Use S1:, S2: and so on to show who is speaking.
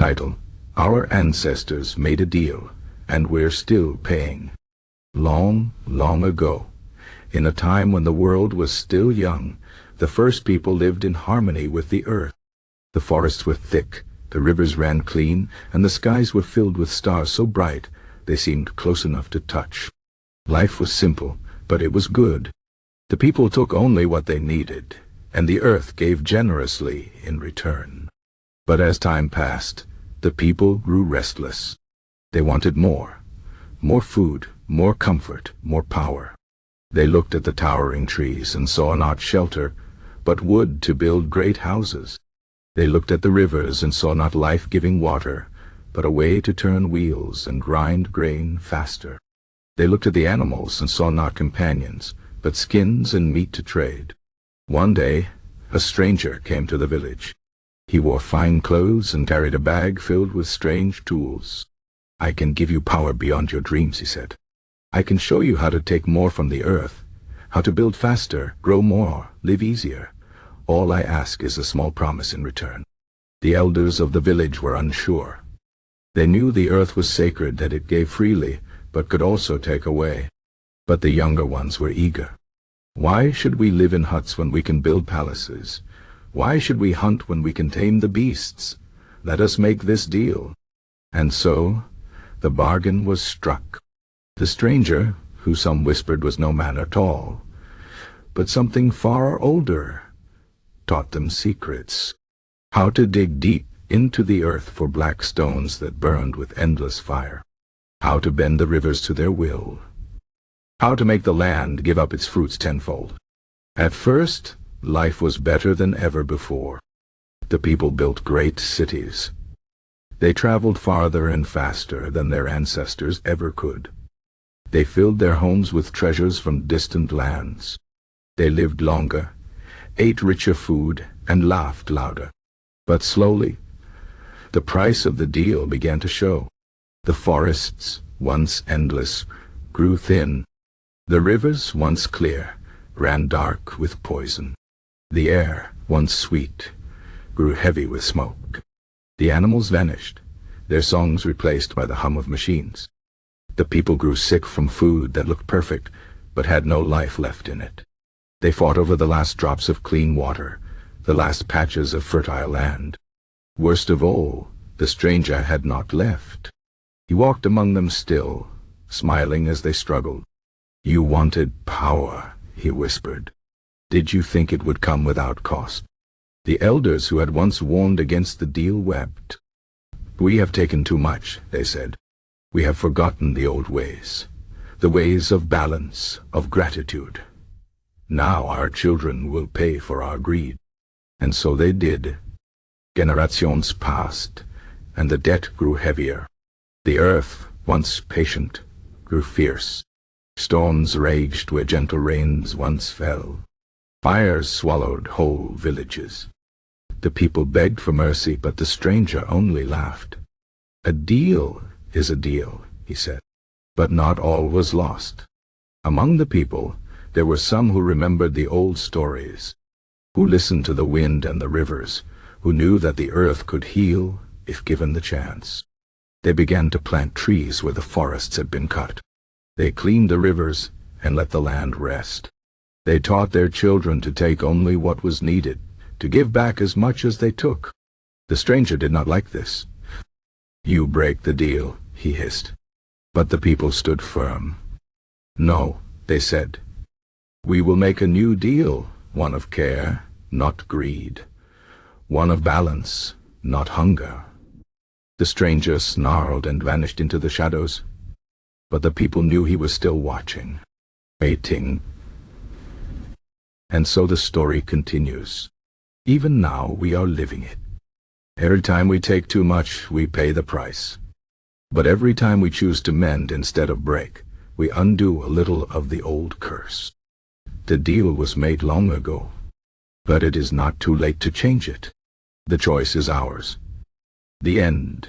S1: Title: Our Ancestors Made a Deal, and We're Still Paying. Long, long ago, in a time when the world was still young, the first people lived in harmony with the earth. The forests were thick, the rivers ran clean, and the skies were filled with stars so bright they seemed close enough to touch. Life was simple, but it was good. The people took only what they needed, and the earth gave generously in return. But as time passed, the people grew restless. They wanted more food, more comfort, more power. They looked at the towering trees and saw not shelter, but wood to build great houses. They looked at the rivers and saw not life-giving water, but a way to turn wheels and grind grain faster. They looked at the animals and saw not companions, but skins and meat to trade. One day, a stranger came to the village. He wore fine clothes and carried a bag filled with strange tools. "I can give you power beyond your dreams," he said. "I can show you how to take more from the earth, how to build faster, grow more, live easier. All I ask is a small promise in return." The elders of the village were unsure. They knew the earth was sacred, that it gave freely, but could also take away. But the younger ones were eager. "Why should we live in huts when we can build palaces? Why should we hunt when we can tame the beasts? Let us make this deal." And so, the bargain was struck. The stranger, who some whispered was no man at all, but something far older, taught them secrets. How to dig deep into the earth for black stones that burned with endless fire. How to bend the rivers to their will. How to make the land give up its fruits tenfold. At first, life was better than ever before. The people built great cities. They traveled farther and faster than their ancestors ever could. They filled their homes with treasures from distant lands. They lived longer, ate richer food, and laughed louder. But slowly, the price of the deal began to show. The forests, once endless, grew thin. The rivers, once clear, ran dark with poison. The air, once sweet, grew heavy with smoke. The animals vanished, their songs replaced by the hum of machines. The people grew sick from food that looked perfect, but had no life left in it. They fought over the last drops of clean water, the last patches of fertile land. Worst of all, the stranger had not left. He walked among them still, smiling as they struggled. "You wanted power," he whispered. "Did you think it would come without cost?" The elders who had once warned against the deal wept. "We have taken too much," they said. "We have forgotten the old ways, the ways of balance, of gratitude. Now our children will pay for our greed." And so they did. Generations passed, and the debt grew heavier. The earth, once patient, grew fierce. Storms raged where gentle rains once fell. Fires swallowed whole villages. The people begged for mercy, but the stranger only laughed. "A deal is a deal," he said. But not all was lost. Among the people, there were some who remembered the old stories, who listened to the wind and the rivers, who knew that the earth could heal if given the chance. They began to plant trees where the forests had been cut. They cleaned the rivers and let the land rest. They taught their children to take only what was needed, to give back as much as they took. The stranger did not like this. "You break the deal," he hissed. But the people stood firm. "No," they said. "We will make a new deal, one of care, not greed. One of balance, not hunger." The stranger snarled and vanished into the shadows. But the people knew he was still watching, waiting. And so the story continues. Even now we are living it. Every time we take too much, we pay the price. But every time we choose to mend instead of break, we undo a little of the old curse. The deal was made long ago, but it is not too late to change it. The choice is ours. The end.